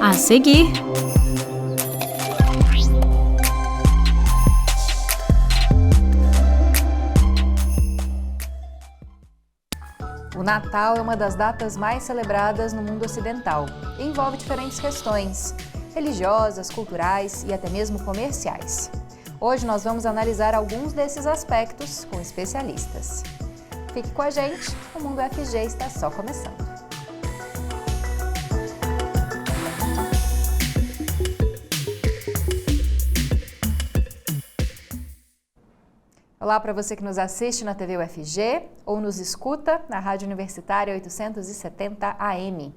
A seguir, o Natal é uma das datas mais celebradas no mundo ocidental e envolve diferentes questões religiosas, culturais e até mesmo comerciais. Hoje nós vamos analisar alguns desses aspectos com especialistas. Fique com a gente, o Mundo FG está só começando. Olá para você que nos assiste na TV UFG ou nos escuta na Rádio Universitária 870 AM.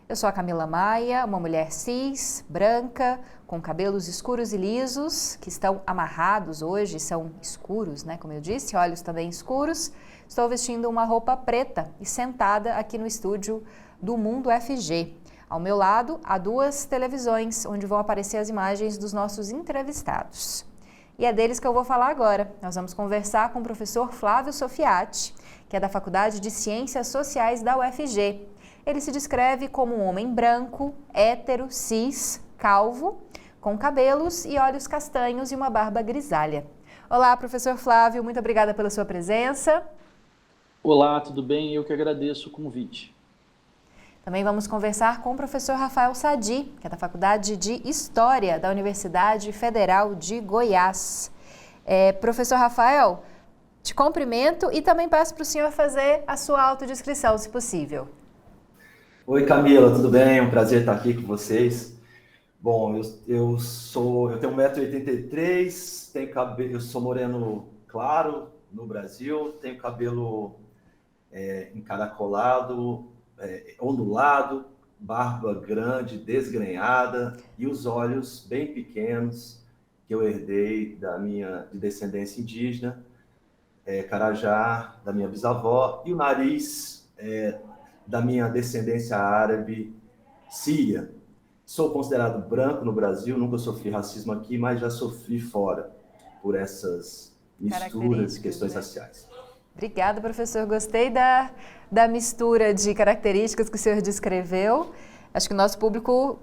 Eu sou a Camila Maia, uma mulher cis, branca, com cabelos escuros e lisos, que estão amarrados hoje, são escuros, né, como eu disse, olhos também escuros. Estou vestindo uma roupa preta e sentada aqui no estúdio do Mundo FG. Ao meu lado, há duas televisões, onde vão aparecer as imagens dos nossos entrevistados. E é deles que eu vou falar agora. Nós vamos conversar com o professor Flávio Sofiati, que é da Faculdade de Ciências Sociais da UFG. Ele se descreve como um homem branco, hétero, cis, calvo, com cabelos e olhos castanhos e uma barba grisalha. Olá, professor Flávio, muito obrigada pela sua presença. Olá, tudo bem? Eu que agradeço o convite. Também vamos conversar com o professor Rafael Sadi, que é da Faculdade de História da Universidade Federal de Goiás. Professor Rafael, te cumprimento e também peço para o senhor fazer a sua autodescrição, se possível. Oi, Camila, tudo bem? É um prazer estar aqui com vocês. Bom, eu tenho 1,83 m, eu sou moreno claro no Brasil, tenho cabelo encaracolado, ondulado, barba grande, desgrenhada e os olhos bem pequenos que eu herdei de descendência indígena, Carajá, da minha bisavó, e o nariz da minha descendência árabe síria. Sou considerado branco no Brasil, nunca sofri racismo aqui, mas já sofri fora por essas misturas e questões raciais. Obrigada, professor. Gostei da mistura de características que o senhor descreveu. Acho que o nosso público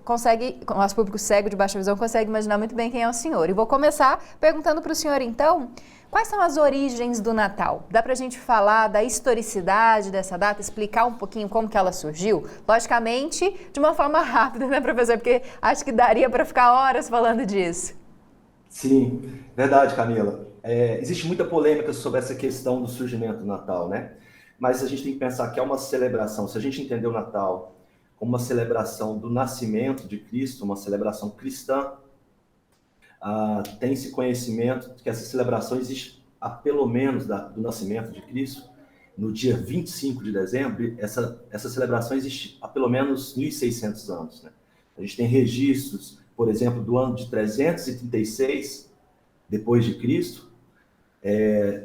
cego de baixa visão consegue imaginar muito bem quem é o senhor. E vou começar perguntando para o senhor, então, quais são as origens do Natal? Dá para a gente falar da historicidade dessa data, explicar um pouquinho como que ela surgiu? Logicamente, de uma forma rápida, né, professor? Porque acho que daria para ficar horas falando disso. Sim, verdade, Camila. Existe muita polêmica sobre essa questão do surgimento do Natal, né? Mas a gente tem que pensar que é uma celebração. Se a gente entender o Natal como uma celebração do nascimento de Cristo, uma celebração cristã, tem-se conhecimento de que essa celebração existe há pelo menos do nascimento de Cristo, no dia 25 de dezembro, essa celebração existe há pelo menos 1.600 anos, né? A gente tem registros, por exemplo, do ano de 336 depois de Cristo,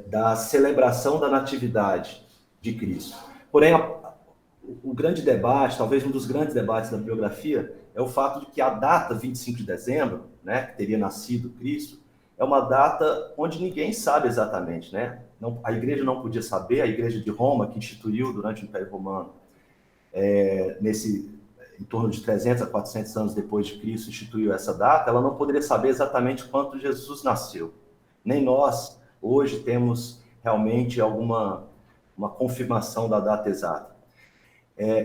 da celebração da natividade de Cristo. Porém, o grande debate, talvez um dos grandes debates da bibliografia, é o fato de que a data 25 de dezembro, né, que teria nascido Cristo, é uma data onde ninguém sabe exatamente, né? A igreja não podia saber, a igreja de Roma, que instituiu durante o Império Romano, em torno de 300 a 400 anos depois de Cristo, instituiu essa data, ela não poderia saber exatamente quando Jesus nasceu. Nem nós, hoje, temos realmente uma confirmação da data exata.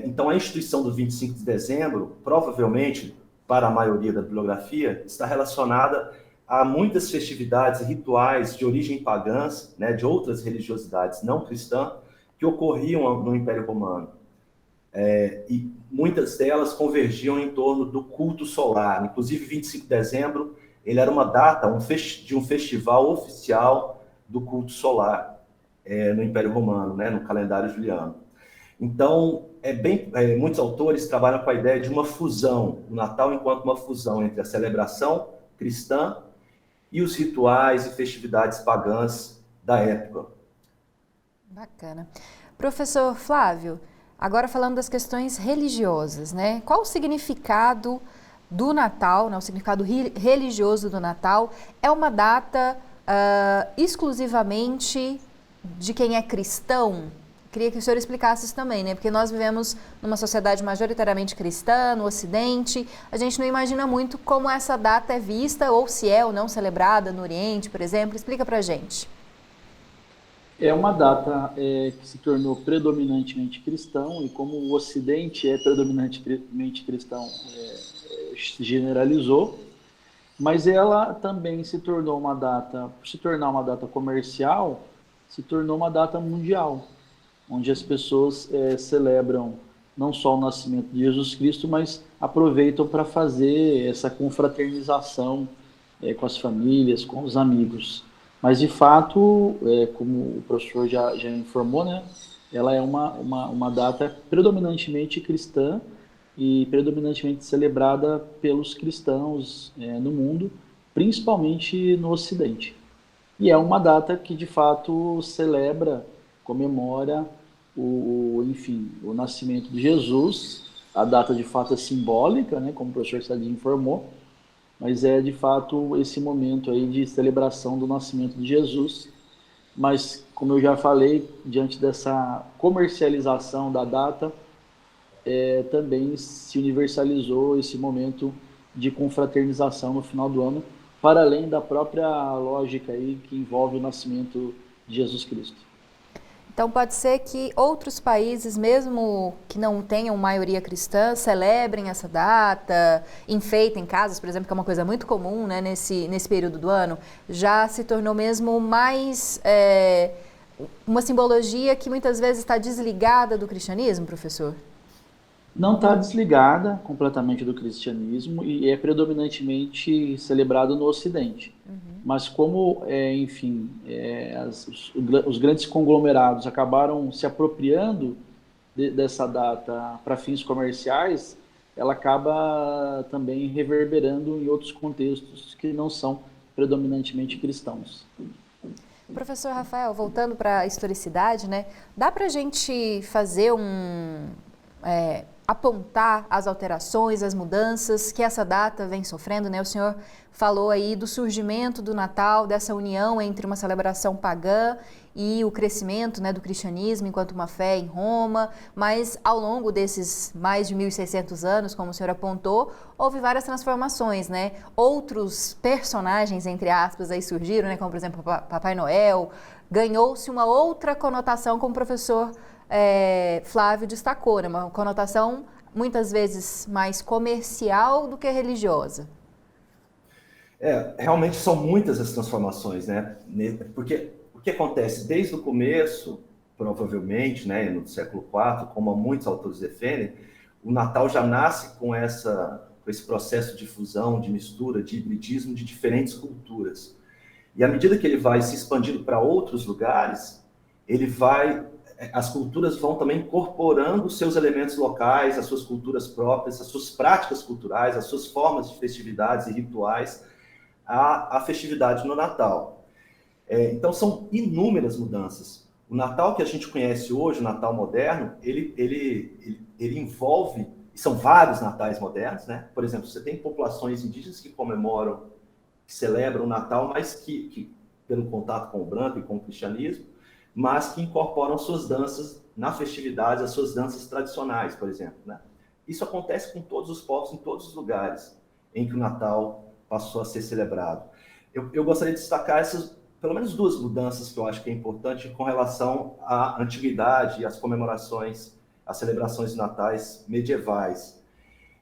Então, a instituição do 25 de dezembro, provavelmente, para a maioria da bibliografia, está relacionada a muitas festividades e rituais de origem pagãs, né, de outras religiosidades não cristãs, que ocorriam no Império Romano. E muitas delas convergiam em torno do culto solar. Inclusive, 25 de dezembro, ele era uma data de um festival oficial do culto solar no Império Romano, né, no calendário juliano. Então, muitos autores trabalham com a ideia de uma fusão, o Natal enquanto uma fusão entre a celebração cristã e os rituais e festividades pagãs da época. Bacana. Professor Flávio, agora falando das questões religiosas, né? Qual o significado do Natal, né? O significado religioso do Natal? É uma data exclusivamente de quem é cristão? Queria que o senhor explicasse isso também, né? Porque nós vivemos numa sociedade majoritariamente cristã, no Ocidente. A gente não imagina muito como essa data é vista ou se é ou não celebrada no Oriente, por exemplo. Explica pra gente. É uma data que se tornou predominantemente cristão, e como o Ocidente é predominantemente cristão, se generalizou, mas ela também se tornou uma data, por se tornar uma data comercial, se tornou uma data mundial, onde as pessoas celebram não só o nascimento de Jesus Cristo, mas aproveitam para fazer essa confraternização com as famílias, com os amigos. Mas, de fato, como o professor já informou, né, ela é uma data predominantemente cristã e predominantemente celebrada pelos cristãos no mundo, principalmente no Ocidente. E é uma data que, de fato, celebra, comemora enfim, o nascimento de Jesus. A data, de fato, é simbólica, né, como o professor Sadie informou, mas é, de fato, esse momento aí de celebração do nascimento de Jesus. Mas, como eu já falei, diante dessa comercialização da data, também se universalizou esse momento de confraternização no final do ano, para além da própria lógica aí que envolve o nascimento de Jesus Cristo. Então pode ser que outros países, mesmo que não tenham maioria cristã, celebrem essa data, enfeitem casas, por exemplo, que é uma coisa muito comum, né, nesse período do ano, já se tornou mesmo mais uma simbologia que muitas vezes está desligada do cristianismo, professor? Não está desligada completamente do cristianismo e é predominantemente celebrado no Ocidente. Mas como, enfim, os grandes conglomerados acabaram se apropriando dessa data para fins comerciais, ela acaba também reverberando em outros contextos que não são predominantemente cristãos. Professor Rafael, voltando para a historicidade, né? Dá para a gente fazer apontar as alterações, as mudanças que essa data vem sofrendo, né? O senhor falou aí do surgimento do Natal, dessa união entre uma celebração pagã e o crescimento, né, do cristianismo enquanto uma fé em Roma, mas ao longo desses mais de 1.600 anos, como o senhor apontou, houve várias transformações, né? Outros personagens, entre aspas, aí surgiram, né, como por exemplo Papai Noel, ganhou-se uma outra conotação, como o professor Flávio destacou, né? Uma conotação muitas vezes mais comercial do que religiosa. Realmente são muitas as transformações, né? Porque o que acontece desde o começo, provavelmente, né, no século IV, como muitos autores defendem, o Natal já nasce com esse processo de fusão, de mistura, de hibridismo de diferentes culturas. E à medida que ele vai se expandindo para outros lugares, as culturas vão também incorporando os seus elementos locais, as suas culturas próprias, as suas práticas culturais, as suas formas de festividades e rituais à festividade no Natal. Então, são inúmeras mudanças. O Natal que a gente conhece hoje, o Natal moderno, ele envolve, e são vários natais modernos, né? Por exemplo, você tem populações indígenas que comemoram, que celebram o Natal, mas que pelo contato com o branco e com o cristianismo, mas que incorporam suas danças na festividade, as suas danças tradicionais, por exemplo, né? Isso acontece com todos os povos, em todos os lugares em que o Natal passou a ser celebrado. Eu gostaria de destacar pelo menos duas mudanças que eu acho que é importante com relação à antiguidade e às comemorações, às celebrações de natais medievais.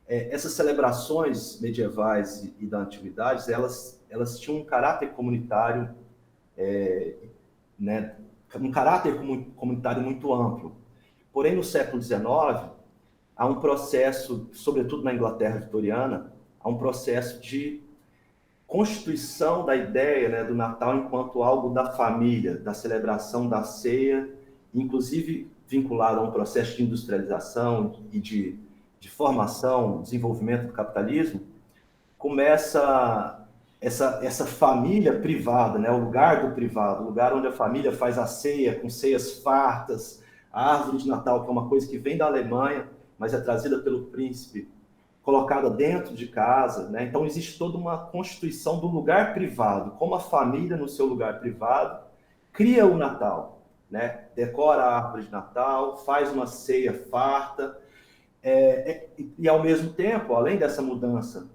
Essas celebrações medievais e da antiguidade, elas tinham um caráter comunitário, né, um caráter comunitário muito amplo. Porém, no século XIX, há um processo, sobretudo na Inglaterra vitoriana, há um processo de constituição da ideia, né, do Natal enquanto algo da família, da celebração da ceia, inclusive vinculado a um processo de industrialização e de formação, desenvolvimento do capitalismo. Começa essa família privada, né, o lugar do privado, o lugar onde a família faz a ceia com ceias fartas, a árvore de Natal, que é uma coisa que vem da Alemanha, mas é trazida pelo príncipe, colocada dentro de casa, né? Então existe toda uma constituição do lugar privado, como a família no seu lugar privado cria o Natal. né? Decora a árvore de Natal, faz uma ceia farta, e ao mesmo tempo, além dessa mudança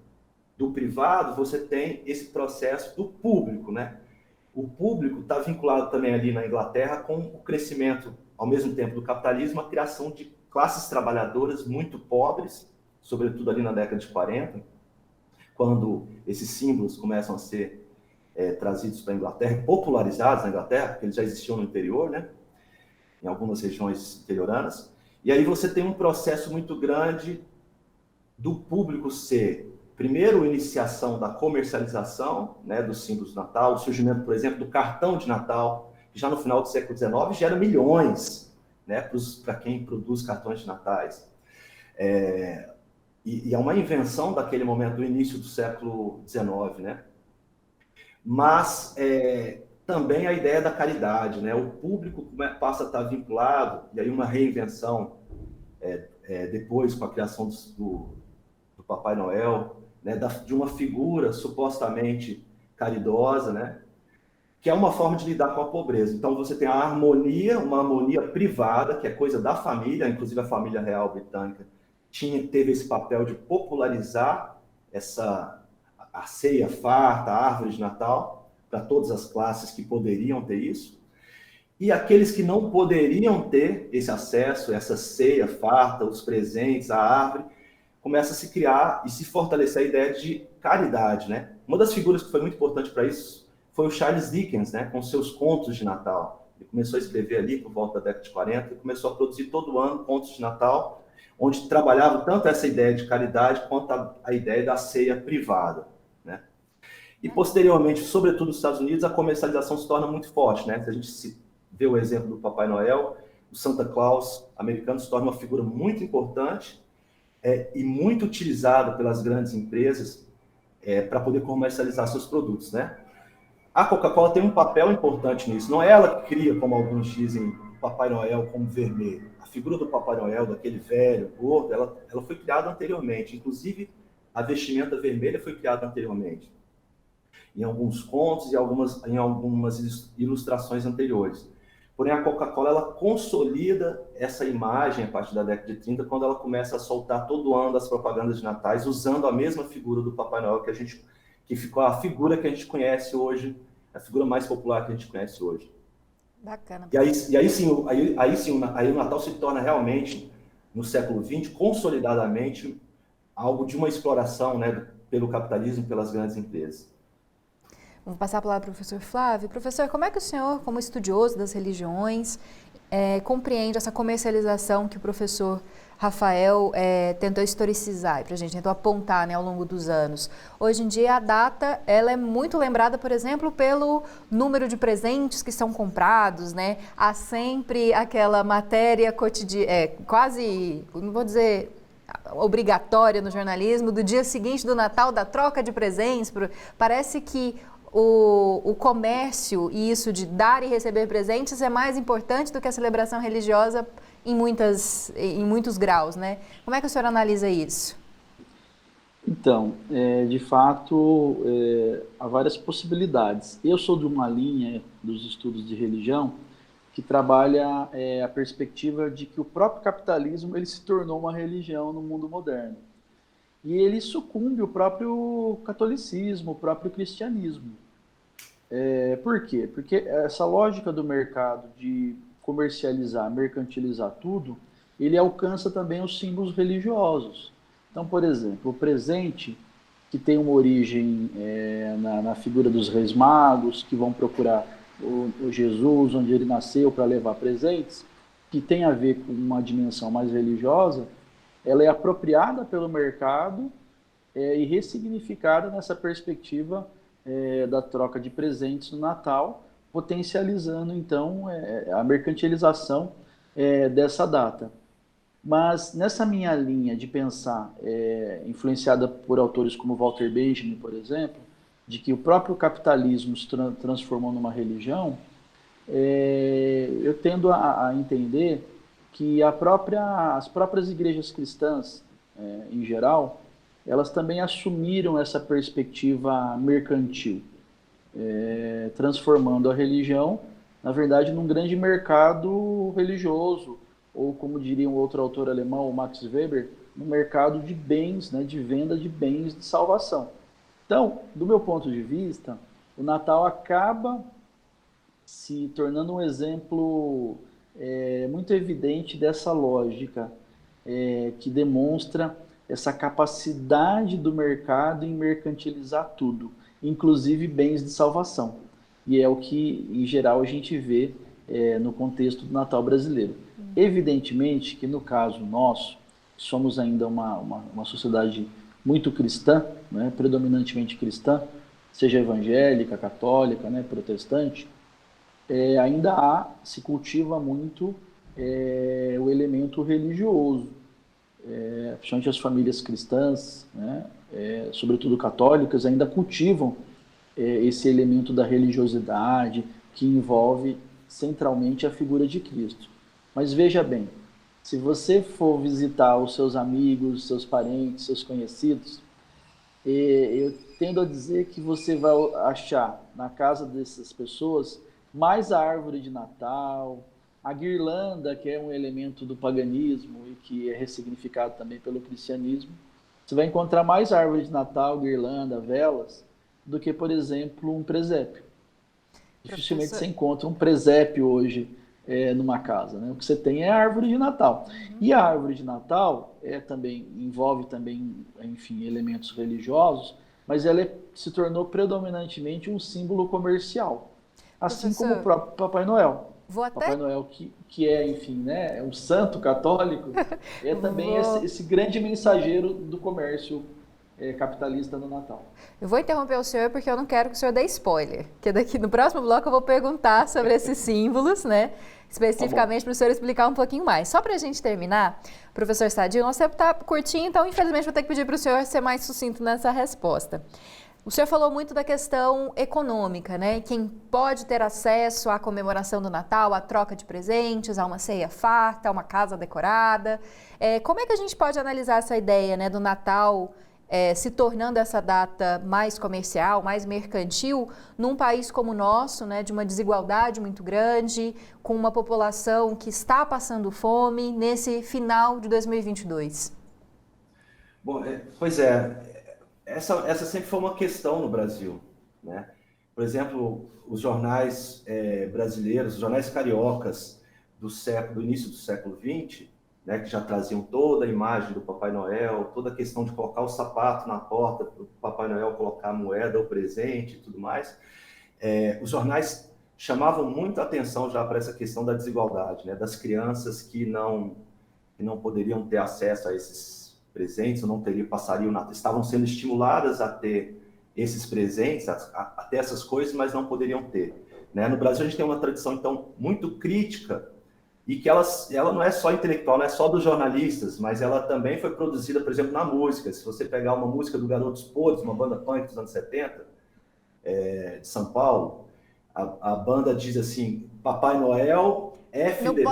do privado, você tem esse processo do público, né? O público está vinculado também ali na Inglaterra com o crescimento, ao mesmo tempo, do capitalismo, a criação de classes trabalhadoras muito pobres, sobretudo ali na década de 40, quando esses símbolos começam a ser trazidos para a Inglaterra, popularizados na Inglaterra, porque eles já existiam no interior, né? Em algumas regiões interioranas. E aí você tem um processo muito grande do público ser, primeiro, a iniciação da comercialização, né, dos símbolos do Natal, o surgimento, por exemplo, do cartão de Natal, que já no final do século XIX gera milhões, né, para quem produz cartões de natais. E é uma invenção daquele momento, do início do século XIX, né? Mas também a ideia da caridade, né? O público passa a estar vinculado, e aí uma reinvenção depois com a criação do Papai Noel, né? De uma figura supostamente caridosa, né? Que é uma forma de lidar com a pobreza. Então você tem a harmonia, uma harmonia privada, que é coisa da família, inclusive a família real britânica teve esse papel de popularizar a ceia farta, a árvore de Natal, para todas as classes que poderiam ter isso. E aqueles que não poderiam ter esse acesso, essa ceia farta, os presentes, a árvore, começa a se criar e se fortalecer a ideia de caridade, né? Uma das figuras que foi muito importante para isso foi o Charles Dickens, né? Com seus contos de Natal. Ele começou a escrever ali por volta da década de 40 e começou a produzir todo ano contos de Natal, onde trabalhava tanto essa ideia de caridade quanto a ideia da ceia privada, né? E posteriormente, sobretudo nos Estados Unidos, a comercialização se torna muito forte, né? Se a gente vê o exemplo do Papai Noel, o Santa Claus americano se torna uma figura muito importante e muito utilizada pelas grandes empresas para poder comercializar seus produtos, né? A Coca-Cola tem um papel importante nisso. Não é ela que cria, como alguns dizem, o Papai Noel como vermelho. A figura do Papai Noel, daquele velho, gordo, ela foi criada anteriormente. Inclusive, a vestimenta vermelha foi criada anteriormente. Em alguns contos e em algumas ilustrações anteriores. Porém, a Coca-Cola ela consolida essa imagem a partir da década de 30, quando ela começa a soltar todo ano as propagandas de natais, usando a mesma figura do Papai Noel, que ficou a figura que a gente conhece hoje, a figura mais popular que a gente conhece hoje. Bacana. E aí sim, o Natal se torna realmente, no século XX, consolidadamente, algo de uma exploração, né, pelo capitalismo, pelas grandes empresas. Vamos passar a palavra para o professor Flávio. Professor, como é que o senhor, como estudioso das religiões, compreende essa comercialização que o professor Rafael tentou historicizar para a gente, tentou apontar, né, ao longo dos anos? Hoje em dia a data ela é muito lembrada, por exemplo, pelo número de presentes que são comprados, né? Há sempre aquela matéria cotidiana, quase, não vou dizer obrigatória no jornalismo, do dia seguinte do Natal, da troca de presentes. Parece que o comércio e isso de dar e receber presentes é mais importante do que a celebração religiosa em muitos graus, né? Como é que o senhor analisa isso? Então, de fato, há várias possibilidades. Eu sou de uma linha dos estudos de religião que trabalha a perspectiva de que o próprio capitalismo ele se tornou uma religião no mundo moderno. E ele sucumbe o próprio catolicismo, o próprio cristianismo. Por quê? Porque essa lógica do mercado de comercializar, mercantilizar tudo, ele alcança também os símbolos religiosos. Então, por exemplo, o presente, que tem uma origem na figura dos reis magos, que vão procurar o Jesus, onde ele nasceu, para levar presentes, que tem a ver com uma dimensão mais religiosa, ela é apropriada pelo mercado e ressignificada nessa perspectiva da troca de presentes no Natal, potencializando, então, a mercantilização dessa data. Mas nessa minha linha de pensar, influenciada por autores como Walter Benjamin, por exemplo, de que o próprio capitalismo se transformou numa religião, eu tendo a entender que as próprias igrejas cristãs, em geral, elas também assumiram essa perspectiva mercantil, transformando a religião na verdade, num grande mercado religioso, ou como diria um outro autor alemão, o Max Weber, no mercado de bens, né, de venda de bens de salvação. Então, do meu ponto de vista, o Natal acaba se tornando um exemplo muito evidente dessa lógica que demonstra essa capacidade do mercado em mercantilizar tudo, inclusive bens de salvação. E é o que, em geral, a gente vê no contexto do Natal brasileiro. Evidentemente que, no caso nosso, somos ainda uma sociedade muito cristã, né, predominantemente cristã, seja evangélica, católica, né, protestante, ainda se cultiva muito o elemento religioso, principalmente as famílias cristãs, né, sobretudo católicas, ainda cultivam esse elemento da religiosidade que envolve centralmente a figura de Cristo. Mas veja bem, se você for visitar os seus amigos, seus parentes, seus conhecidos, eu tendo a dizer que você vai achar na casa dessas pessoas mais a árvore de Natal, a guirlanda, que é um elemento do paganismo e que é ressignificado também pelo cristianismo. Você vai encontrar mais árvore de Natal, guirlanda, velas, do que, por exemplo, um presépio. Dificilmente você encontra um presépio hoje numa casa, né? O que você tem é a árvore de Natal. E a árvore de Natal envolve também, enfim, elementos religiosos, mas ela se tornou predominantemente um símbolo comercial, assim como o próprio Papai Noel. Papai Noel, que é, enfim, né, é um santo católico, é também esse grande mensageiro do comércio capitalista no Natal. Eu vou interromper o senhor porque eu não quero que o senhor dê spoiler, porque daqui no próximo bloco eu vou perguntar sobre esses símbolos, né? Especificamente para o senhor explicar um pouquinho mais. Só para a gente terminar, professor Sadio, nosso tempo está curtinho, então infelizmente vou ter que pedir para o senhor ser mais sucinto nessa resposta. O senhor falou muito da questão econômica, né? Quem pode ter acesso à comemoração do Natal, à troca de presentes, a uma ceia farta, a uma casa decorada. Como é que a gente pode analisar essa ideia, né, do Natal se tornando essa data mais comercial, mais mercantil, num país como o nosso, né, de uma desigualdade muito grande, com uma população que está passando fome nesse final de 2022? Bom, pois é, essa sempre foi uma questão no Brasil, né? Por exemplo, os jornais brasileiros, os jornais cariocas do início do século XX, né, que já traziam toda a imagem do Papai Noel, toda a questão de colocar o sapato na porta para o Papai Noel colocar a moeda, o presente e tudo mais. Os jornais chamavam muito a atenção já para essa questão da desigualdade, né, das crianças que não poderiam ter acesso a esses presentes, ou passariam Natal, estavam sendo estimuladas a ter esses presentes, a ter essas coisas, mas não poderiam ter. Né? No Brasil a gente tem uma tradição, então, muito crítica, e que ela não é só intelectual, não é só dos jornalistas, mas ela também foi produzida, por exemplo, na música. Se você pegar uma música do Garotos Podres, uma banda punk dos anos 70, de São Paulo, a banda diz assim, Papai Noel, FDP...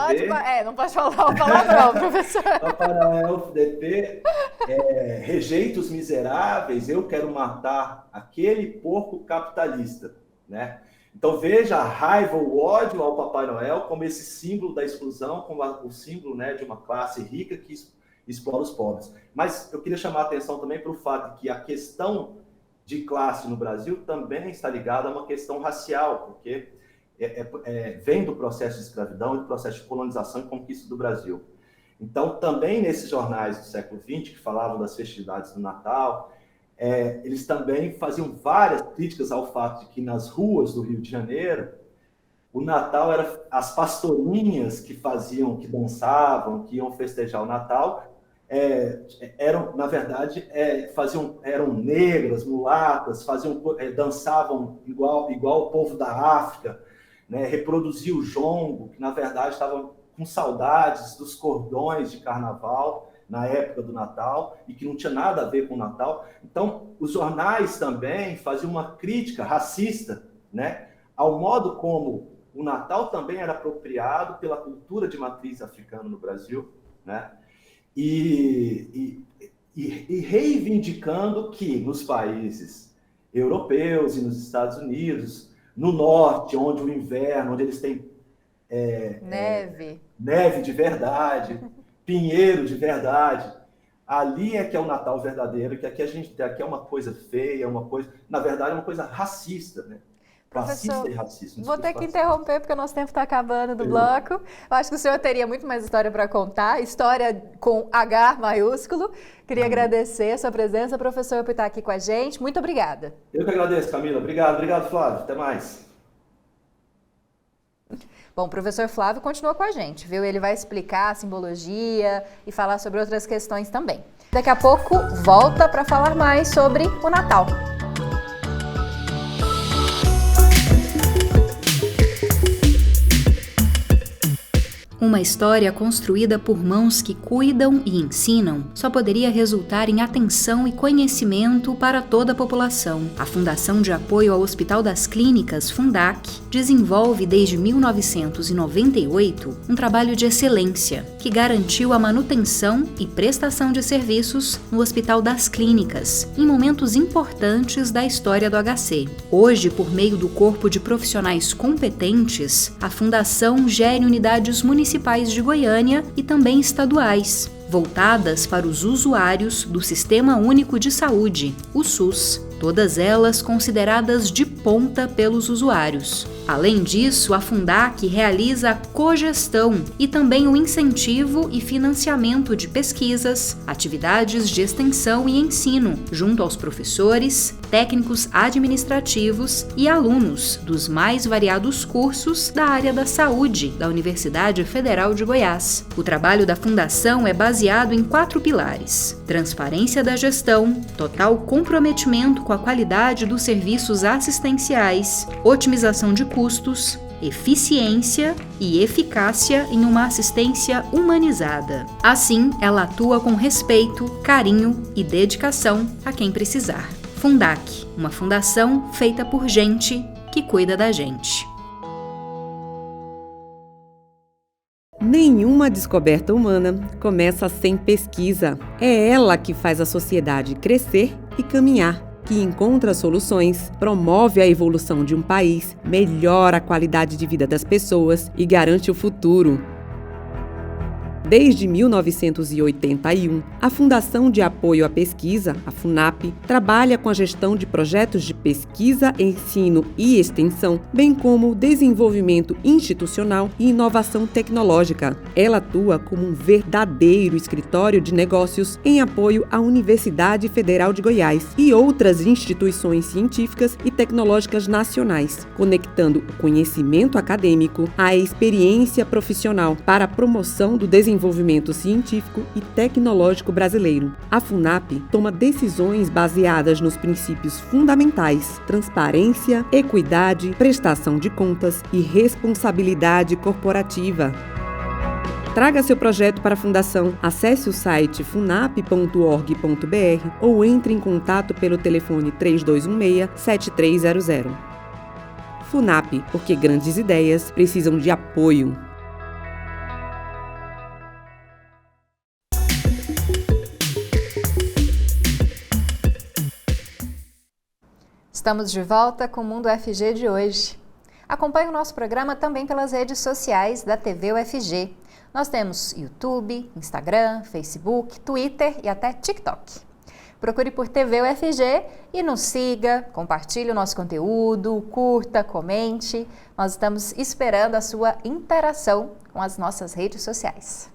Não pode falar o palavrão, professor. Papai Noel, FDP, rejeita os miseráveis, eu quero matar aquele porco capitalista, né? Então veja a raiva, o ódio ao Papai Noel como esse símbolo da exclusão, como o símbolo, né, de uma classe rica que explora os pobres. Mas eu queria chamar a atenção também para o fato de que a questão de classe no Brasil também está ligada a uma questão racial, porque vem do processo de escravidão e do processo de colonização e conquista do Brasil. Então, também nesses jornais do século XX, que falavam das festividades do Natal, eles também faziam várias críticas ao fato de que nas ruas do Rio de Janeiro, o Natal era as pastorinhas que dançavam, que iam festejar o Natal, eram, na verdade, eram negras, mulatas, dançavam igual o povo da África, né, reproduziam o jongo, que na verdade estavam com saudades dos cordões de carnaval na época do Natal, e que não tinha nada a ver com o Natal. Então, os jornais também faziam uma crítica racista, né, ao modo como o Natal também era apropriado pela cultura de matriz africana no Brasil, né, e reivindicando que nos países europeus e nos Estados Unidos, no norte, onde o inverno, onde eles têm neve de verdade, pinheiro de verdade. Ali é que é o Natal verdadeiro, que aqui é uma coisa feia, uma coisa, na verdade, é uma coisa racista, né? Professor, Racista e racista. vou ter que interromper porque o nosso tempo está acabando do bloco. Eu acho que o senhor teria muito mais história para contar, história com H maiúsculo. Queria agradecer a sua presença, professor, por estar aqui com a gente. Muito obrigada. Eu que agradeço, Camila. Obrigado, Flávio. Até mais. Bom, o professor Flávio continua com a gente, viu? Ele vai explicar a simbologia e falar sobre outras questões também. Daqui a pouco volta para falar mais sobre o Natal. Uma história construída por mãos que cuidam e ensinam só poderia resultar em atenção e conhecimento para toda a população. A Fundação de Apoio ao Hospital das Clínicas, Fundac, desenvolve desde 1998 um trabalho de excelência que garantiu a manutenção e prestação de serviços no Hospital das Clínicas em momentos importantes da história do HC. Hoje, por meio do corpo de profissionais competentes, a Fundação gere unidades municipais de Goiânia e também estaduais, voltadas para os usuários do Sistema Único de Saúde, o SUS, todas elas consideradas de ponta pelos usuários. Além disso, a Fundac realiza a cogestão e também o incentivo e financiamento de pesquisas, atividades de extensão e ensino, junto aos professores, técnicos administrativos e alunos dos mais variados cursos da área da saúde da Universidade Federal de Goiás. O trabalho da Fundação é baseado em 4 pilares: transparência da gestão, total comprometimento com a qualidade dos serviços assistenciais, otimização de custos, eficiência e eficácia em uma assistência humanizada. Assim, ela atua com respeito, carinho e dedicação a quem precisar. Fundac, uma fundação feita por gente que cuida da gente. Nenhuma descoberta humana começa sem pesquisa. É ela que faz a sociedade crescer e caminhar, que encontra soluções, promove a evolução de um país, melhora a qualidade de vida das pessoas e garante o futuro. Desde 1981, a Fundação de Apoio à Pesquisa, a FUNAP, trabalha com a gestão de projetos de pesquisa, ensino e extensão, bem como desenvolvimento institucional e inovação tecnológica. Ela atua como um verdadeiro escritório de negócios em apoio à Universidade Federal de Goiás e outras instituições científicas e tecnológicas nacionais, conectando o conhecimento acadêmico à experiência profissional para a promoção do desenvolvimento científico e tecnológico brasileiro. A FUNAP toma decisões baseadas nos princípios fundamentais: transparência, equidade, prestação de contas e responsabilidade corporativa. Traga seu projeto para a Fundação. Acesse o site funap.org.br ou entre em contato pelo telefone 3216-7300. FUNAP, porque grandes ideias precisam de apoio. Estamos de volta com o Mundo UFG de hoje. Acompanhe o nosso programa também pelas redes sociais da TV UFG. Nós temos YouTube, Instagram, Facebook, Twitter e até TikTok. Procure por TV UFG e nos siga, compartilhe o nosso conteúdo, curta, comente. Nós estamos esperando a sua interação com as nossas redes sociais.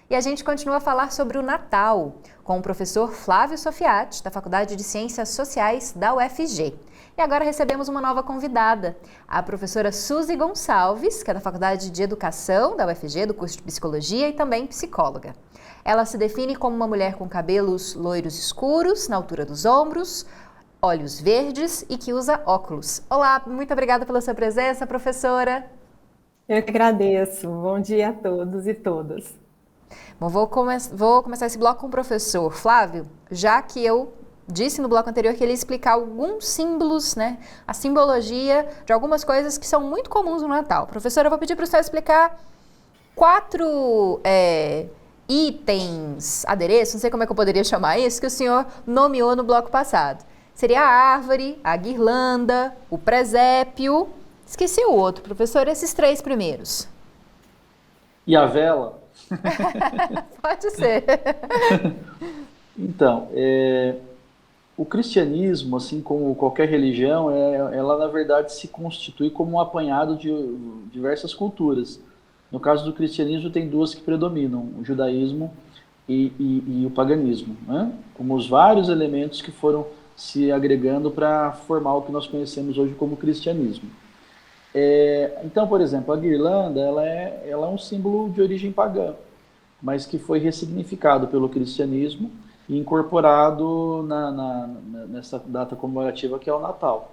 E a gente continua a falar sobre o Natal com o professor Flávio Sofiati, da Faculdade de Ciências Sociais da UFG. E agora recebemos uma nova convidada, a professora Suzy Gonçalves, que é da Faculdade de Educação da UFG, do curso de Psicologia e também psicóloga. Ela se define como uma mulher com cabelos loiros escuros, na altura dos ombros, olhos verdes e que usa óculos. Olá, muito obrigada pela sua presença, professora. Eu que agradeço. Bom dia a todos e todas. Bom, vou começar esse bloco com o professor Flávio, já que eu disse no bloco anterior que ele ia explicar alguns símbolos, né? A simbologia de algumas coisas que são muito comuns no Natal. Professora, eu vou pedir para o senhor explicar 4 itens, adereços, não sei como é que eu poderia chamar isso, que o senhor nomeou no bloco passado. Seria a árvore, a guirlanda, o presépio. Esqueci o outro, professor, esses 3 primeiros. E a vela? Pode ser. Então, o cristianismo, assim como qualquer religião, ela na verdade se constitui como um apanhado de diversas culturas. No caso do cristianismo, tem 2 que predominam, o judaísmo e o paganismo, né? Como os vários elementos que foram se agregando para formar o que nós conhecemos hoje como cristianismo. Então, por exemplo, a guirlanda ela é um símbolo de origem pagã, mas que foi ressignificado pelo cristianismo e incorporado nessa data comemorativa que é o Natal.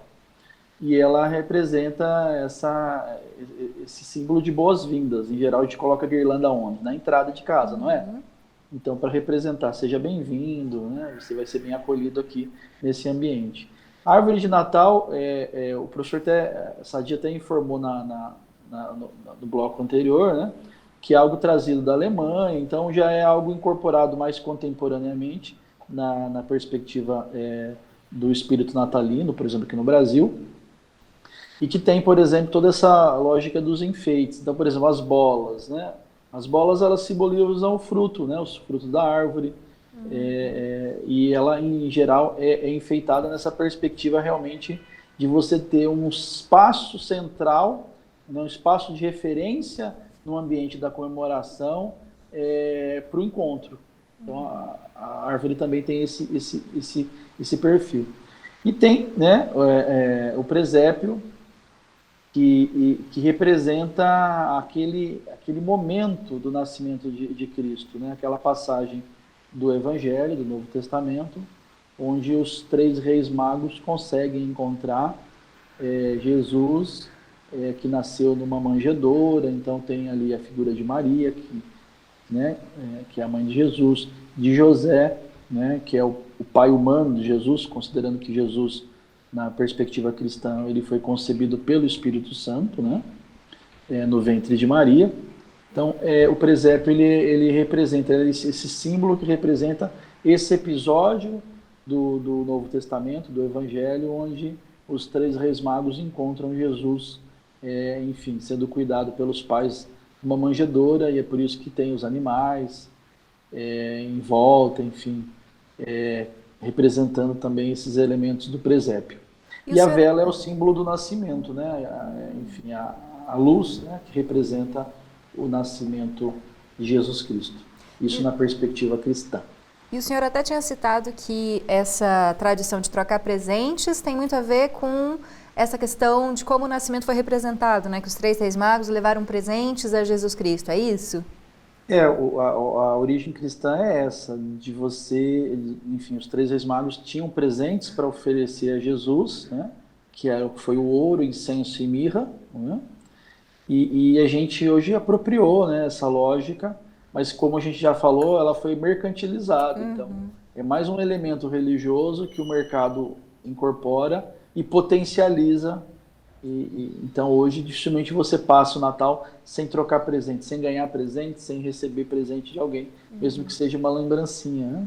E ela representa esse símbolo de boas-vindas. Em geral, a gente coloca a guirlanda onde? Na entrada de casa, não é? Então, para representar, seja bem-vindo, né? Você vai ser bem acolhido aqui nesse ambiente. A árvore de Natal, o professor Sadia até informou no bloco anterior, né? Que é algo trazido da Alemanha, então já é algo incorporado mais contemporaneamente na perspectiva do espírito natalino, por exemplo, aqui no Brasil, e que tem, por exemplo, toda essa lógica dos enfeites. Então, por exemplo, as bolas, né? As bolas, elas simbolizam o fruto, né? Os frutos da árvore, e ela, em geral, é enfeitada nessa perspectiva realmente de você ter um espaço central, né? Um espaço de referência no ambiente da comemoração para o encontro. Então, a árvore também tem esse perfil. E tem, né, o presépio, que representa aquele momento do nascimento de Cristo, né? Aquela passagem do Evangelho, do Novo Testamento, onde os 3 reis magos conseguem encontrar Jesus, que nasceu numa manjedoura. Então tem ali a figura de Maria, que é a mãe de Jesus, de José, né, que é o pai humano de Jesus, considerando que Jesus, na perspectiva cristã, ele foi concebido pelo Espírito Santo, né, no ventre de Maria. Então, o presépio ele representa esse símbolo que representa esse episódio do Novo Testamento, do Evangelho, onde os 3 reis magos encontram Jesus, enfim, sendo cuidado pelos pais numa manjedoura, e é por isso que tem os animais em volta, enfim, representando também esses elementos do presépio. E a vela é o símbolo do nascimento, né? Enfim, a luz, né, que representa o nascimento de Jesus Cristo. Isso na perspectiva cristã. E o senhor até tinha citado que essa tradição de trocar presentes tem muito a ver com essa questão de como o nascimento foi representado, né? Que os 3 reis magos levaram presentes a Jesus Cristo, é isso? A origem cristã é essa, de você, enfim, os 3 reis magos tinham presentes para oferecer a Jesus, né? Que foi o ouro, incenso e mirra, né? E a gente hoje apropriou, né, essa lógica, mas como a gente já falou, ela foi mercantilizada. Então, é mais um elemento religioso que o mercado incorpora e potencializa. Então, hoje, dificilmente você passa o Natal sem trocar presente, sem ganhar presente, sem receber presente de alguém, mesmo que seja uma lembrancinha, né?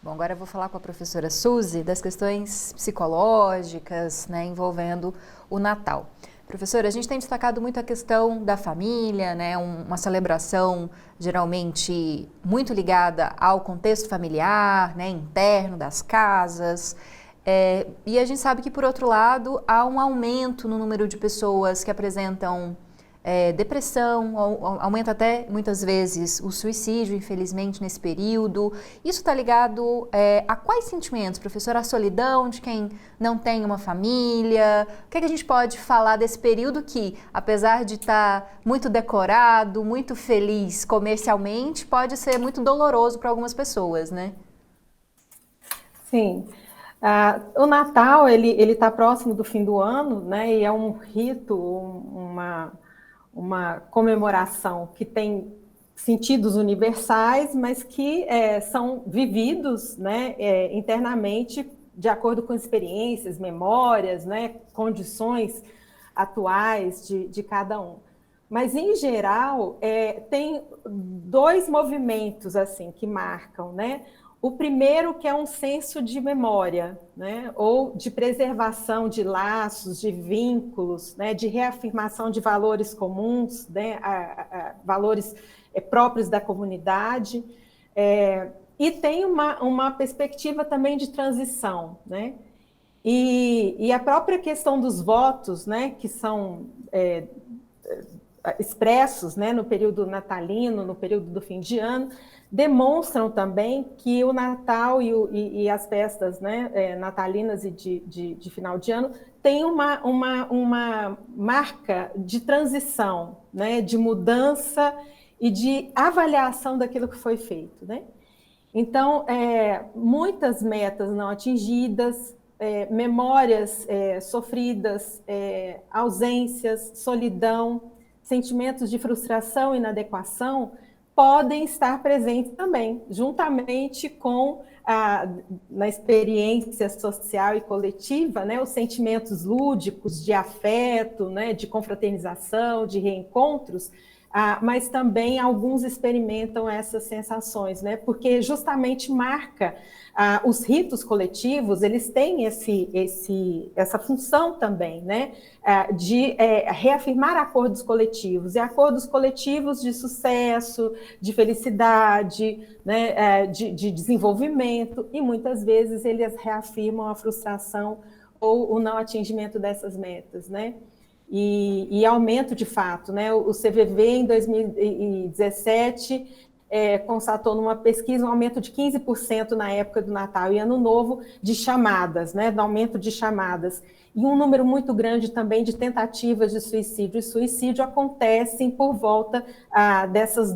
Bom, agora eu vou falar com a professora Suzy das questões psicológicas, né, envolvendo o Natal. Professora, a gente tem destacado muito a questão da família, né, uma celebração geralmente muito ligada ao contexto familiar, né, interno das casas. E a gente sabe que, por outro lado, há um aumento no número de pessoas que apresentam depressão, aumenta até muitas vezes o suicídio, infelizmente, nesse período. Isso está ligado a quais sentimentos, professora? A solidão de quem não tem uma família? O que é que a gente pode falar desse período que, apesar de estar muito decorado, muito feliz comercialmente, pode ser muito doloroso para algumas pessoas, né? Sim. O Natal, ele está próximo do fim do ano, né? E é um rito, uma comemoração que tem sentidos universais, mas que são vividos, né, internamente de acordo com experiências, memórias, né, condições atuais de cada um. Mas, em geral, tem 2 movimentos assim que marcam, né? O primeiro, que é um senso de memória, né? Ou de preservação de laços, de vínculos, né? De reafirmação de valores comuns, né? Valores próprios da comunidade. E tem uma perspectiva também de transição, né? E a própria questão dos votos, né? Que são expressos, né? No período natalino, no período do fim de ano, demonstram também que o Natal e as festas, né, natalinas e de final de ano têm uma marca de transição, né, de mudança e de avaliação daquilo que foi feito, né? Então, muitas metas não atingidas, memórias sofridas, ausências, solidão, sentimentos de frustração e inadequação podem estar presentes também, juntamente com na experiência social e coletiva, né, os sentimentos lúdicos de afeto, né, de confraternização, de reencontros, mas também alguns experimentam essas sensações, né, porque justamente marca os ritos coletivos, eles têm essa função também, né, de reafirmar acordos coletivos, e acordos coletivos de sucesso, de felicidade, né, de desenvolvimento, e muitas vezes eles reafirmam a frustração ou o não atingimento dessas metas, né? E aumento de fato, né? O CVV em 2017 constatou numa pesquisa um aumento de 15% na época do Natal e Ano Novo de chamadas, né? Do aumento de chamadas. E um número muito grande também de tentativas de suicídio. E suicídio acontecem por volta desses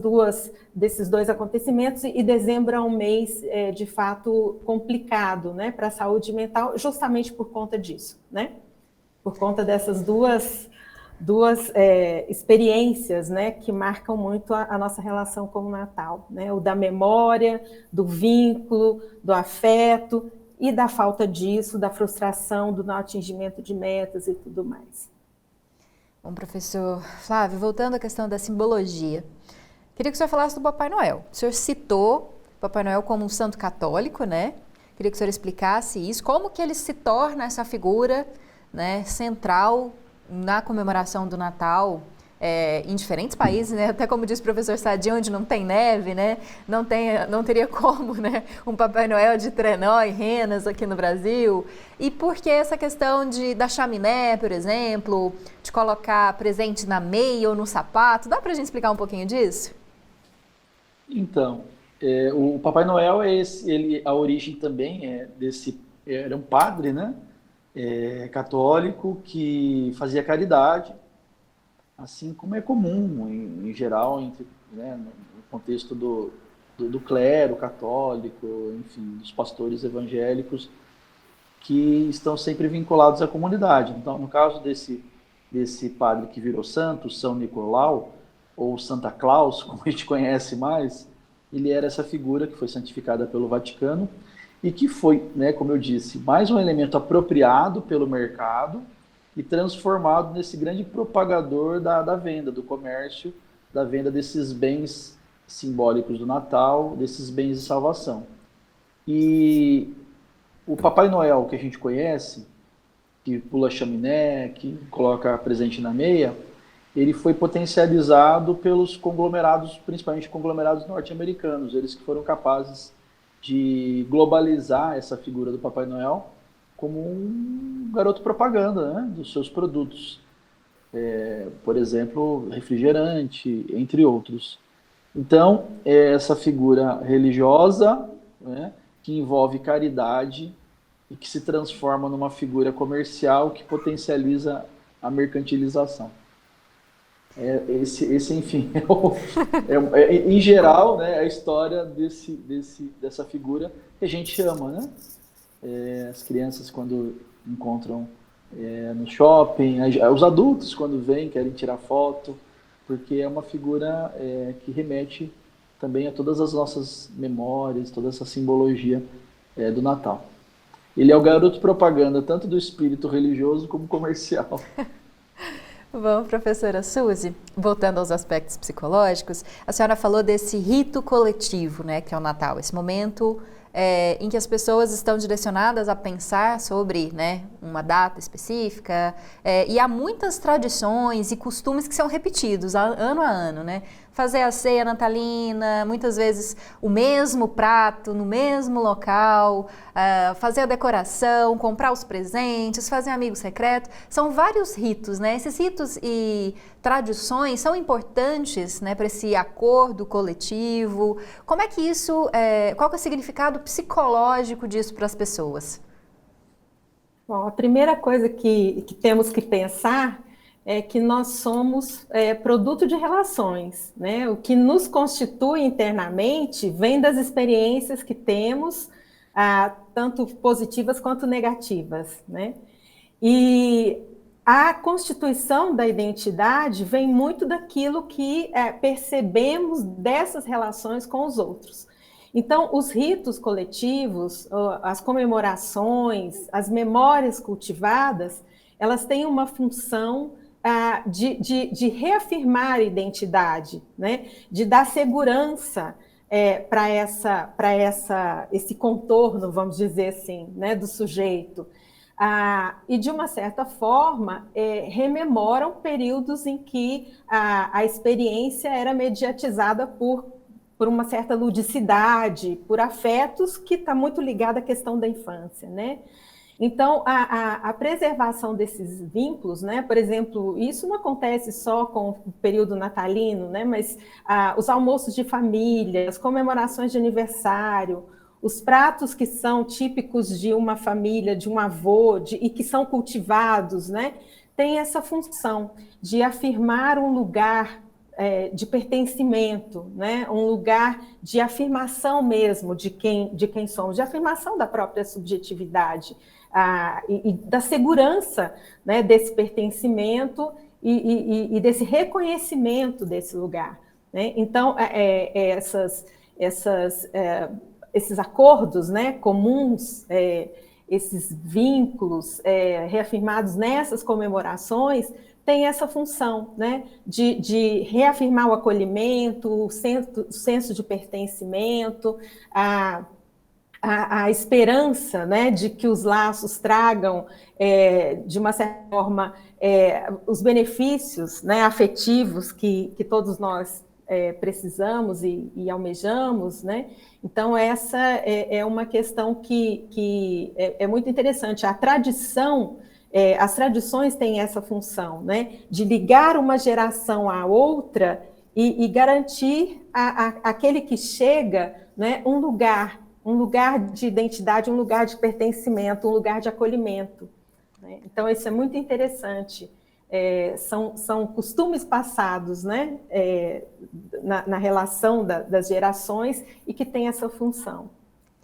dois acontecimentos, e dezembro é um mês, de fato, complicado, né? Para a saúde mental, justamente por conta disso, né? Por conta dessas duas experiências, né, que marcam muito a nossa relação com o Natal, né, o da memória, do vínculo, do afeto e da falta disso, da frustração, do não atingimento de metas e tudo mais. Bom, professor Flávio, voltando à questão da simbologia, queria que o senhor falasse do Papai Noel. O senhor citou o Papai Noel como um santo católico, né? Queria que o senhor explicasse isso, como que ele se torna essa figura, né, central na comemoração do Natal em diferentes países, né? Até como disse o professor Sadi, onde não tem neve, né? Não teria como, né? Um Papai Noel de trenó e renas aqui no Brasil. E por que essa questão da chaminé, por exemplo, de colocar presente na meia ou no sapato? Dá para a gente explicar um pouquinho disso? Então, o Papai Noel a origem também era um padre, né? Católico que fazia caridade, assim como é comum em geral, né, no contexto do clero católico, enfim, dos pastores evangélicos que estão sempre vinculados à comunidade. Então, no caso desse padre que virou santo, São Nicolau, ou Santa Claus, como a gente conhece mais, ele era essa figura que foi santificada pelo Vaticano, e que foi, né, como eu disse, mais um elemento apropriado pelo mercado e transformado nesse grande propagador da venda, do comércio, da venda desses bens simbólicos do Natal, desses bens de salvação. E o Papai Noel que a gente conhece, que pula chaminé, que coloca presente na meia, ele foi potencializado pelos conglomerados, principalmente conglomerados norte-americanos, eles que foram capazes de globalizar essa figura do Papai Noel como um garoto propaganda, né, dos seus produtos. Por exemplo, refrigerante, entre outros. Então, essa figura religiosa, né, que envolve caridade e que se transforma numa figura comercial que potencializa a mercantilização. Enfim, em geral, né, a história dessa figura que a gente chama, né? As crianças quando encontram no shopping, os adultos quando vêm querem tirar foto, porque é uma figura que remete também a todas as nossas memórias, toda essa simbologia do Natal. Ele é o garoto propaganda tanto do espírito religioso como comercial. Bom, professora Suzy, voltando aos aspectos psicológicos, a senhora falou desse rito coletivo, né, que é o Natal, esse momento em que as pessoas estão direcionadas a pensar sobre, né, uma data específica, e há muitas tradições e costumes que são repetidos ano a ano, né? Fazer a ceia natalina, muitas vezes o mesmo prato, no mesmo local, fazer a decoração, comprar os presentes, fazer amigo secreto, são vários ritos, né? Esses ritos e tradições são importantes, né, para esse acordo coletivo. Como é que isso, qual que é o significado psicológico disso para as pessoas? Bom, a primeira coisa que temos que pensar é que nós somos produto de relações, né? O que nos constitui internamente vem das experiências que temos, tanto positivas quanto negativas, né? E a constituição da identidade vem muito daquilo que percebemos dessas relações com os outros. Então, os ritos coletivos, as comemorações, as memórias cultivadas, elas têm uma função de reafirmar a identidade, né? De dar segurança para esse contorno, vamos dizer assim, né, do sujeito. E, de uma certa forma, rememoram períodos em que a experiência era mediatizada por uma certa ludicidade, por afetos que está muito ligado à questão da infância, né? Então, a preservação desses vínculos, né? Por exemplo, isso não acontece só com o período natalino, né? Mas os almoços de família, as comemorações de aniversário, os pratos que são típicos de uma família, de um avô, e que são cultivados, né? Tem essa função de afirmar um lugar de pertencimento, né? Um lugar de afirmação mesmo de quem somos, de afirmação da própria subjetividade, e da segurança, né, desse pertencimento e desse reconhecimento desse lugar, né? Então, esses acordos, né, comuns, esses vínculos reafirmados nessas comemorações, tem essa função, né, de reafirmar o acolhimento, o senso de pertencimento, a esperança, né, de que os laços tragam, de uma certa forma, os benefícios, né, afetivos que todos nós precisamos e almejamos, né? Então, essa é uma questão que é muito interessante. A tradição, as tradições têm essa função, né, de ligar uma geração à outra e garantir àquele que chega, né, um lugar de identidade, um lugar de pertencimento, um lugar de acolhimento, né? Então, isso é muito interessante. São costumes passados, né, na relação das gerações e que tem essa função.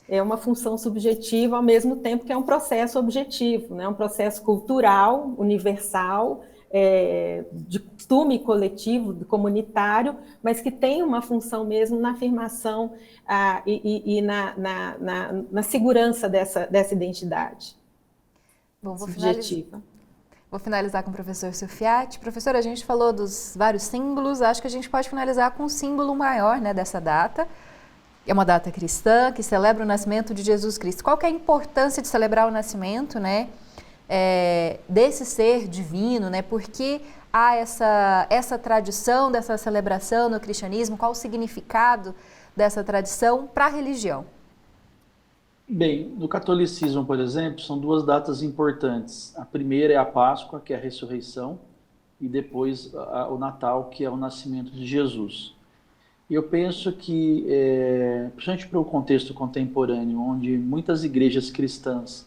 É uma função subjetiva, ao mesmo tempo que é um processo objetivo, né, um processo cultural, universal, de costume coletivo, comunitário, mas que tem uma função mesmo na afirmação e na segurança dessa identidade subjetiva. Vou finalizar com o professor Sufiati. Professor, a gente falou dos vários símbolos, acho que a gente pode finalizar com um símbolo maior, né, dessa data. É uma data cristã que celebra o nascimento de Jesus Cristo. Qual que é a importância de celebrar o nascimento, né, desse ser divino, né? Por que há essa tradição dessa celebração no cristianismo? Qual o significado dessa tradição para a religião? Bem, no catolicismo, por exemplo, são duas datas importantes. A primeira é a Páscoa, que é a ressurreição, e depois o Natal, que é o nascimento de Jesus. E eu penso que, principalmente para o contexto contemporâneo, onde muitas igrejas cristãs,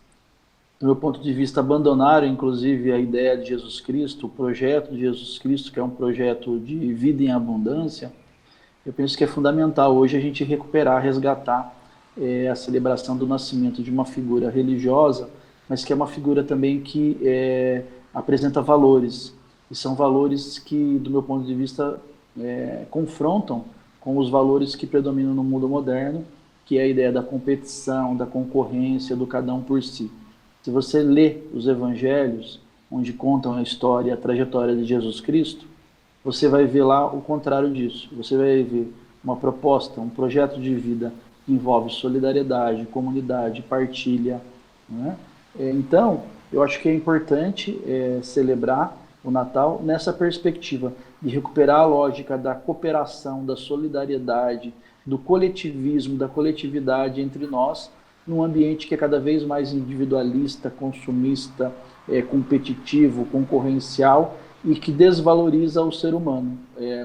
do meu ponto de vista, abandonaram inclusive a ideia de Jesus Cristo, o projeto de Jesus Cristo, que é um projeto de vida em abundância, eu penso que é fundamental hoje a gente recuperar, resgatar a celebração do nascimento de uma figura religiosa, mas que é uma figura também que apresenta valores, e são valores que, do meu ponto de vista, confrontam com os valores que predominam no mundo moderno, que é a ideia da competição, da concorrência, do cada um por si. Se você lê os evangelhos, onde contam a história e a trajetória de Jesus Cristo, você vai ver lá o contrário disso. Você vai ver uma proposta, um projeto de vida que envolve solidariedade, comunidade, partilha, né? Então, eu acho que é importante celebrar o Natal nessa perspectiva de recuperar a lógica da cooperação, da solidariedade, do coletivismo, da coletividade entre nós, num ambiente que é cada vez mais individualista, consumista, competitivo, concorrencial e que desvaloriza o ser humano.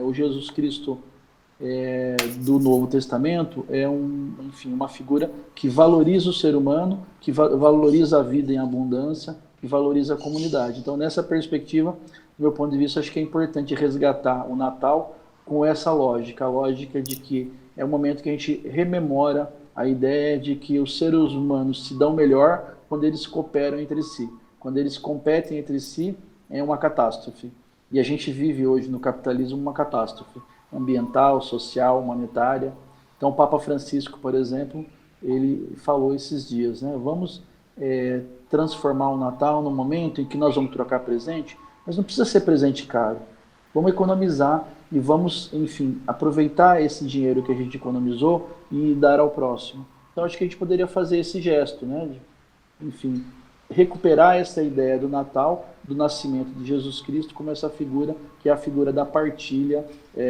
O Jesus Cristo do Novo Testamento é uma figura que valoriza o ser humano, que valoriza a vida em abundância, que valoriza a comunidade. Então, nessa perspectiva, do meu ponto de vista, acho que é importante resgatar o Natal com essa lógica, a lógica de que é o momento que a gente rememora a ideia de que os seres humanos se dão melhor quando eles cooperam entre si. Quando eles competem entre si, é uma catástrofe. E a gente vive hoje no capitalismo uma catástrofe ambiental, social, humanitária. Então, o Papa Francisco, por exemplo, ele falou esses dias, né? Vamos transformar o Natal num momento em que nós vamos trocar presente, mas não precisa ser presente caro. Vamos economizar e vamos, enfim, aproveitar esse dinheiro que a gente economizou e dar ao próximo. Então, acho que a gente poderia fazer esse gesto, né? Enfim, recuperar essa ideia do Natal, do nascimento de Jesus Cristo, como essa figura, que é a figura da partilha,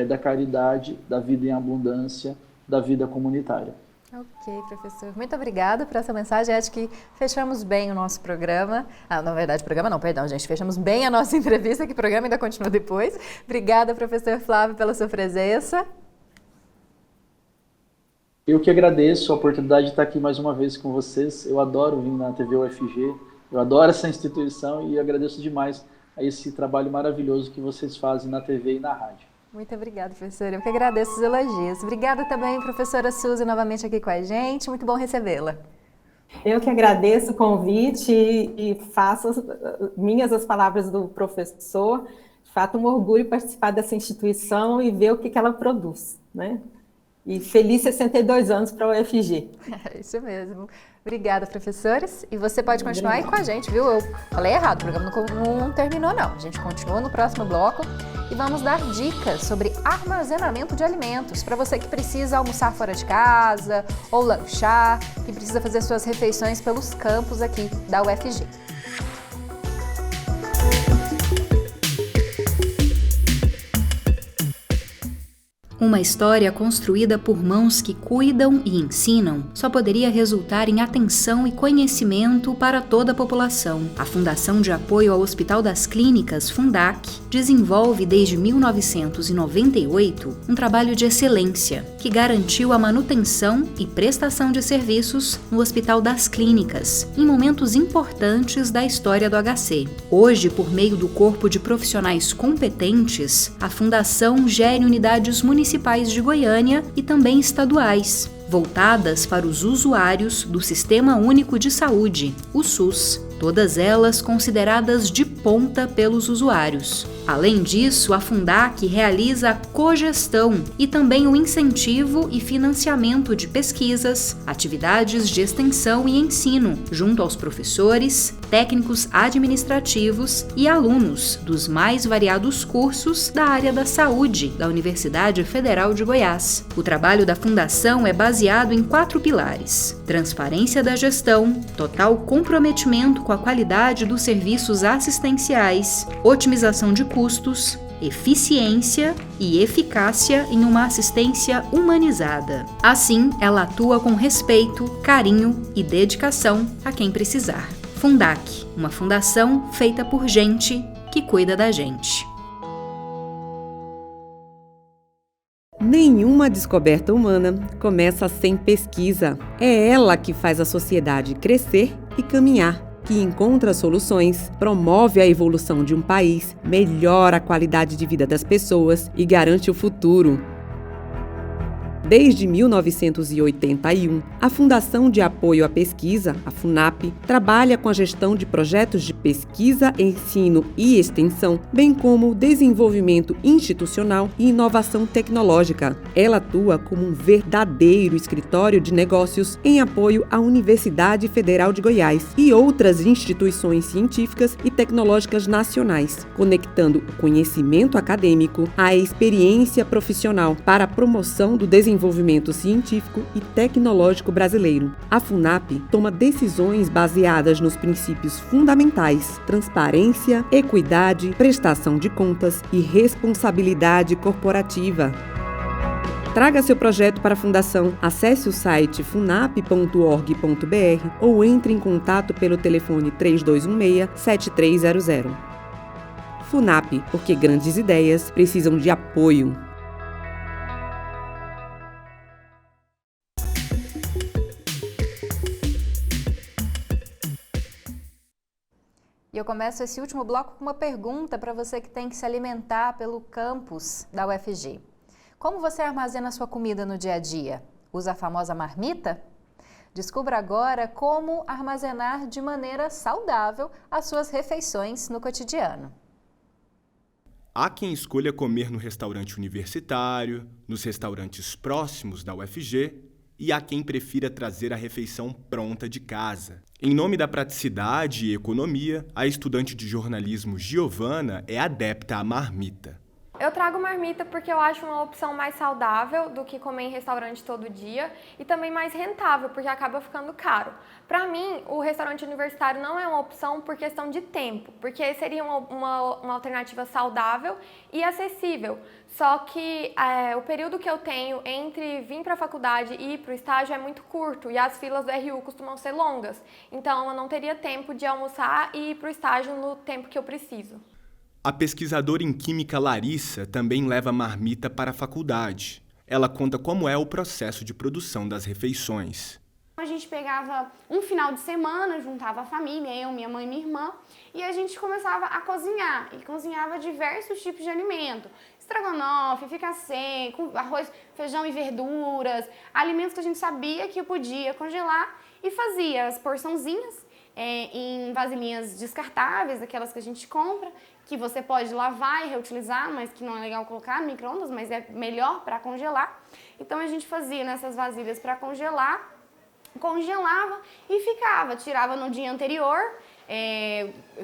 da caridade, da vida em abundância, da vida comunitária. Ok, professor. Muito obrigada por essa mensagem. Acho que fechamos bem o nosso programa. Na verdade, programa não, perdão, gente. Fechamos bem a nossa entrevista, que o programa ainda continua depois. Obrigada, professor Flávio, pela sua presença. Eu que agradeço a oportunidade de estar aqui mais uma vez com vocês. Eu adoro vir na TV UFG, eu adoro essa instituição e agradeço demais a esse trabalho maravilhoso que vocês fazem na TV e na rádio. Muito obrigada, professora. Eu que agradeço os elogios. Obrigada também, professora Suzy, novamente aqui com a gente. Muito bom recebê-la. Eu que agradeço o convite e faço minhas as palavras do professor. De fato, um orgulho participar dessa instituição e ver o que ela produz, né? E feliz 62 anos para a UFG. É isso mesmo. Obrigada, professores. E você pode continuar aí com a gente, viu? Eu falei errado, o programa não terminou, não. A gente continua no próximo bloco e vamos dar dicas sobre armazenamento de alimentos para você que precisa almoçar fora de casa ou lanchar, que precisa fazer suas refeições pelos campos aqui da UFG. Uma história construída por mãos que cuidam e ensinam só poderia resultar em atenção e conhecimento para toda a população. A Fundação de Apoio ao Hospital das Clínicas, Fundac, desenvolve desde 1998 um trabalho de excelência que garantiu a manutenção e prestação de serviços no Hospital das Clínicas em momentos importantes da história do HC. Hoje, por meio do corpo de profissionais competentes, a Fundação gere unidades municipais de Goiânia e também estaduais, voltadas para os usuários do Sistema Único de Saúde, o SUS, todas elas consideradas de ponta pelos usuários. Além disso, a Fundac realiza a cogestão e também o incentivo e financiamento de pesquisas, atividades de extensão e ensino, junto aos professores, técnicos administrativos e alunos dos mais variados cursos da área da saúde da Universidade Federal de Goiás. O trabalho da Fundação é baseado em 4 pilares: transparência da gestão, total comprometimento com a qualidade dos serviços assistenciais, otimização de custos, eficiência e eficácia em uma assistência humanizada. Assim, ela atua com respeito, carinho e dedicação a quem precisar. Fundac, uma fundação feita por gente que cuida da gente. Nenhuma descoberta humana começa sem pesquisa. É ela que faz a sociedade crescer e caminhar, que encontra soluções, promove a evolução de um país, melhora a qualidade de vida das pessoas e garante o futuro. Desde 1981, a Fundação de Apoio à Pesquisa, a FUNAP, trabalha com a gestão de projetos de pesquisa, ensino e extensão, bem como o desenvolvimento institucional e inovação tecnológica. Ela atua como um verdadeiro escritório de negócios em apoio à Universidade Federal de Goiás e outras instituições científicas e tecnológicas nacionais, conectando o conhecimento acadêmico à experiência profissional para a promoção do desenvolvimento desenvolvimento científico e tecnológico brasileiro. A FUNAP toma decisões baseadas nos princípios fundamentais: transparência, equidade, prestação de contas e responsabilidade corporativa. Traga seu projeto para a Fundação. Acesse o site funap.org.br ou entre em contato pelo telefone 3216-7300. FUNAP, porque grandes ideias precisam de apoio. E eu começo esse último bloco com uma pergunta para você que tem que se alimentar pelo campus da UFG. Como você armazena sua comida no dia a dia? Usa a famosa marmita? Descubra agora como armazenar de maneira saudável as suas refeições no cotidiano. Há quem escolha comer no restaurante universitário, nos restaurantes próximos da UFG, e há quem prefira trazer a refeição pronta de casa. Em nome da praticidade e economia, a estudante de jornalismo Giovana é adepta à marmita. Eu trago marmita porque eu acho uma opção mais saudável do que comer em restaurante todo dia e também mais rentável, porque acaba ficando caro. Para mim, o restaurante universitário não é uma opção por questão de tempo, porque seria uma alternativa saudável e acessível. Só que o período que eu tenho entre vir para a faculdade e ir para o estágio é muito curto e as filas do RU costumam ser longas. Então, eu não teria tempo de almoçar e ir para o estágio no tempo que eu preciso. A pesquisadora em química Larissa também leva marmita para a faculdade. Ela conta como é o processo de produção das refeições. A gente pegava um final de semana, juntava a família, eu, minha mãe e minha irmã, e a gente começava a cozinhar. E cozinhava diversos tipos de alimento. Estrogonofe, fricassê, com arroz, feijão e verduras, alimentos que a gente sabia que podia congelar e fazia as porçãozinhas em vasilhinhas descartáveis, aquelas que a gente compra, que você pode lavar e reutilizar, mas que não é legal colocar no micro-ondas, mas é melhor para congelar. Então a gente fazia nessas vasilhas para congelar, congelava e ficava, tirava no dia anterior.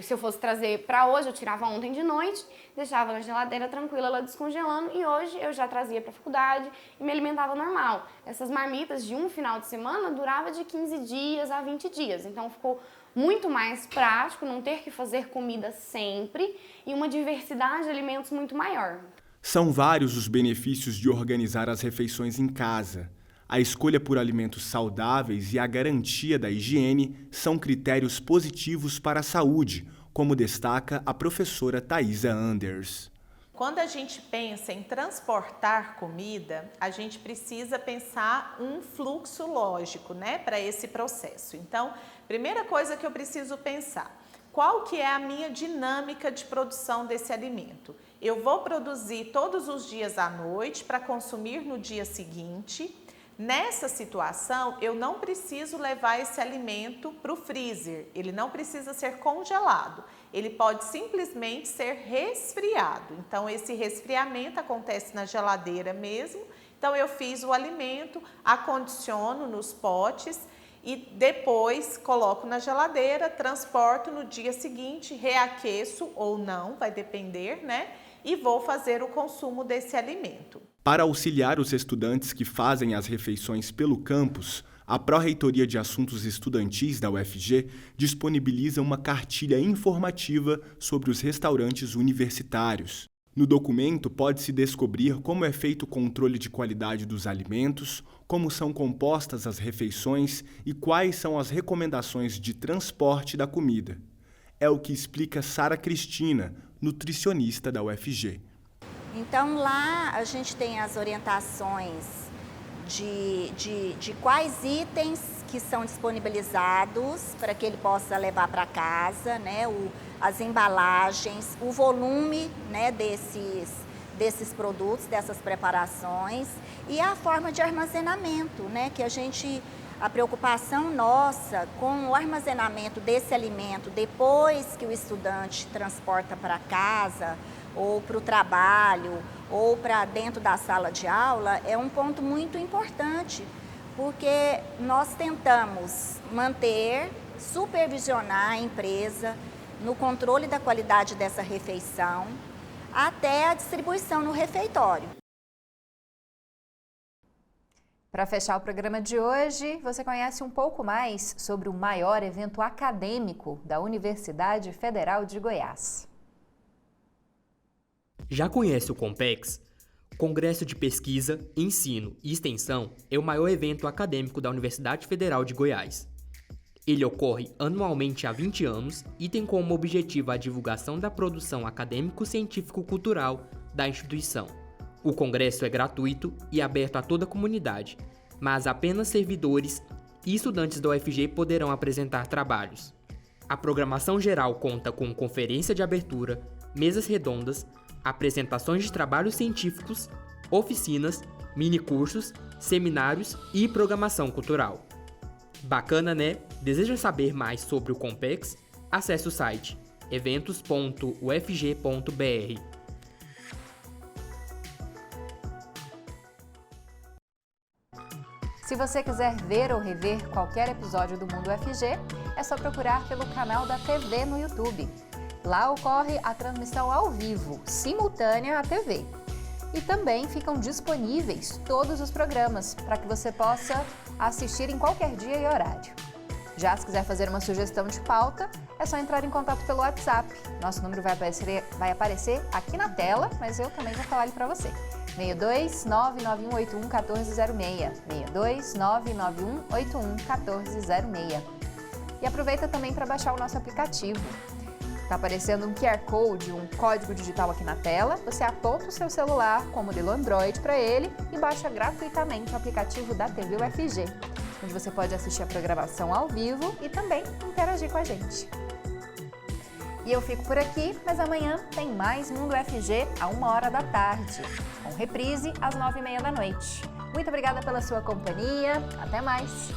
Se eu fosse trazer para hoje, eu tirava ontem de noite, deixava na geladeira tranquila, ela descongelando, e hoje eu já trazia para a faculdade e me alimentava normal. Essas marmitas de um final de semana durava de 15 dias a 20 dias, então ficou muito mais prático, não ter que fazer comida sempre e uma diversidade de alimentos muito maior. São vários os benefícios de organizar as refeições em casa. A escolha por alimentos saudáveis e a garantia da higiene são critérios positivos para a saúde, como destaca a professora Thaisa Anders. Quando a gente pensa em transportar comida, a gente precisa pensar um fluxo lógico, né, para esse processo. Então, primeira coisa que eu preciso pensar, qual que é a minha dinâmica de produção desse alimento? Eu vou produzir todos os dias à noite para consumir no dia seguinte. Nessa situação, eu não preciso levar esse alimento para o freezer, ele não precisa ser congelado, ele pode simplesmente ser resfriado. Então, esse resfriamento acontece na geladeira mesmo. Então, eu fiz o alimento, acondiciono nos potes e depois coloco na geladeira, transporto no dia seguinte, reaqueço ou não, vai depender, né? E vou fazer o consumo desse alimento. Para auxiliar os estudantes que fazem as refeições pelo campus, a Pró-Reitoria de Assuntos Estudantis da UFG disponibiliza uma cartilha informativa sobre os restaurantes universitários. No documento, pode-se descobrir como é feito o controle de qualidade dos alimentos, como são compostas as refeições e quais são as recomendações de transporte da comida. É o que explica Sara Cristina, nutricionista da UFG. Então, lá a gente tem as orientações de quais itens que são disponibilizados para que ele possa levar para casa, né? As embalagens, o volume, né, desses produtos, dessas preparações e a forma de armazenamento, né? Que a preocupação nossa com o armazenamento desse alimento depois que o estudante transporta para casa ou para o trabalho, ou para dentro da sala de aula, é um ponto muito importante, porque nós tentamos supervisionar a empresa no controle da qualidade dessa refeição, até a distribuição no refeitório. Para fechar o programa de hoje, você conhece um pouco mais sobre o maior evento acadêmico da Universidade Federal de Goiás. Já conhece o Compex? Congresso de Pesquisa, Ensino e Extensão é o maior evento acadêmico da Universidade Federal de Goiás. Ele ocorre anualmente há 20 anos e tem como objetivo a divulgação da produção acadêmico-científico-cultural da instituição. O congresso é gratuito e aberto a toda a comunidade, mas apenas servidores e estudantes da UFG poderão apresentar trabalhos. A programação geral conta com conferência de abertura, mesas redondas, apresentações de trabalhos científicos, oficinas, minicursos, seminários e programação cultural. Bacana, né? Deseja saber mais sobre o Compex? Acesse o site eventos.ufg.br. Se você quiser ver ou rever qualquer episódio do Mundo UFG, é só procurar pelo canal da TV no YouTube. Lá ocorre a transmissão ao vivo, simultânea à TV. E também ficam disponíveis todos os programas para que você possa assistir em qualquer dia e horário. Já se quiser fazer uma sugestão de pauta, é só entrar em contato pelo WhatsApp. Nosso número vai aparecer aqui na tela, mas eu também vou falar ele para você. 62 99181 1406, 62 99181 1406. E aproveita também para baixar o nosso aplicativo. Está aparecendo um QR Code, um código digital aqui na tela. Você aponta o seu celular com o modelo Android para ele e baixa gratuitamente o aplicativo da TV UFG, onde você pode assistir a programação ao vivo e também interagir com a gente. E eu fico por aqui, mas amanhã tem mais Mundo UFG a 13h, com reprise às 21h30. Muito obrigada pela sua companhia. Até mais!